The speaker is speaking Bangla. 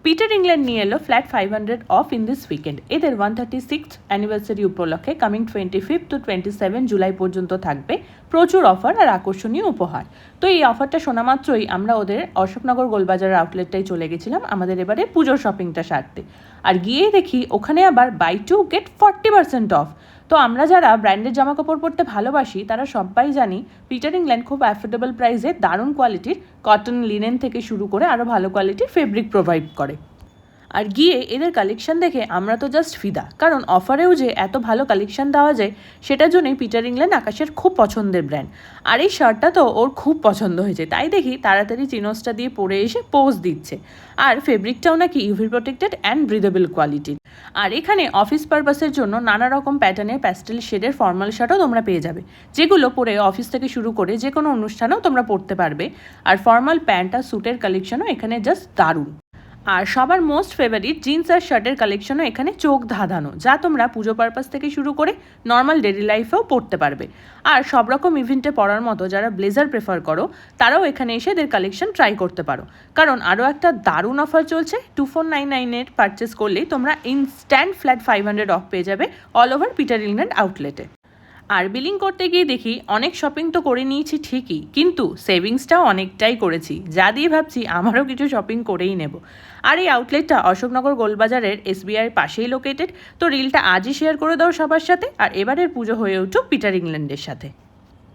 পিটার ইংল্যান্ড নিয়ে এলো flat 500 of in this weekend. এদের 136th অ্যানিভার্সারি উপলক্ষে কামিং 25 to 27 জুলাই পর্যন্ত থাকবে প্রচুর অফার আর আকর্ষণীয় উপহার। তো এই অফারটা শোনা মাত্রই আমরা ওদের অশোকনগর গোলবাজার আউটলেটটাই চলে গেছিলাম আমাদের এবারে পুজোর শপিংটা সারতে। আর গিয়েই দেখি ওখানে আবার বাই 2 get 40% অফ। তো আমরা যারা ব্র্যান্ডেড জামাকাপড় পরতে ভালোবাসি তারা সবাই জানি পিটার ইংল্যান্ড খুব অ্যাফোর্ডেবল প্রাইসে দারুণ কোয়ালিটির কটন, লিনেন থেকে শুরু করে আরও ভালো কোয়ালিটির ফেব্রিক প্রোভাইড করে। আর গিয়ে এদের কালেকশন দেখে আমরা তো জাস্ট ফিদা, কারণ অফারেও যে এত ভালো কালেকশন দেওয়া যায় সেটার জন্যই পিটার ইংল্যান্ড আকাশের খুব পছন্দের ব্র্যান্ড। আর এই শার্টটা তো ওর খুব পছন্দ হয়েছে, তাই দেখি তাড়াতাড়ি চিনোসটা দিয়ে পরে এসে পোজ দিচ্ছে। আর ফেব্রিকটাও নাকি ইউভি প্রোটেক্টেড অ্যান্ড ব্রিদেবল কোয়ালিটির। আর এখানে অফিস পারপাসের জন্য নানা রকম প্যাটার্নের প্যাস্টেল শেডের ফর্মাল শার্টও তোমরা পেয়ে যাবে, যেগুলো পরে অফিস থেকে শুরু করে যে কোনো অনুষ্ঠানেও তোমরা পরতে পারবে। আর ফর্মাল প্যান্ট আর স্যুটের কালেকশনও এখানে জাস্ট দারুণ। আর সবার মোস্ট ফেভারিট জিন্স আর শার্টের কালেকশনও এখানে চোখ ধাঁধানো, যা তোমরা পুজো পারপাস থেকে শুরু করে নর্মাল ডেলি লাইফেও পরতে পারবে। আর সব রকম ইভেন্টে পরার মতো যারা ব্লেজার প্রেফার করো তারাও এখানে এসে এদের কালেকশন ট্রাই করতে পারো, কারণ আরও একটা দারুণ অফার চলছে। 2499 পারচেস করলেই তোমরা ইনস্ট্যান্ট ফ্ল্যাট 500 অফ পেয়ে যাবে অল ওভার পিটার ইংল্যান্ড আউটলেটে। আর বিলিং করতে গিয়ে দেখি অনেক শপিং তো করে নিয়েছি ঠিকই, কিন্তু সেভিংসটাও অনেকটাই করেছি, যা দিয়ে ভাবছি আমারও কিছু শপিং করেই নেব। আর এই আউটলেটটা অশোকনগর গোলবাজারের SBI পাশেই লোকেটেড। তো রিলটা আজই শেয়ার করে দাও সবার সাথে, আর এবারের পুজো হয়ে উঠুক পিটার ইংল্যান্ডের সাথে।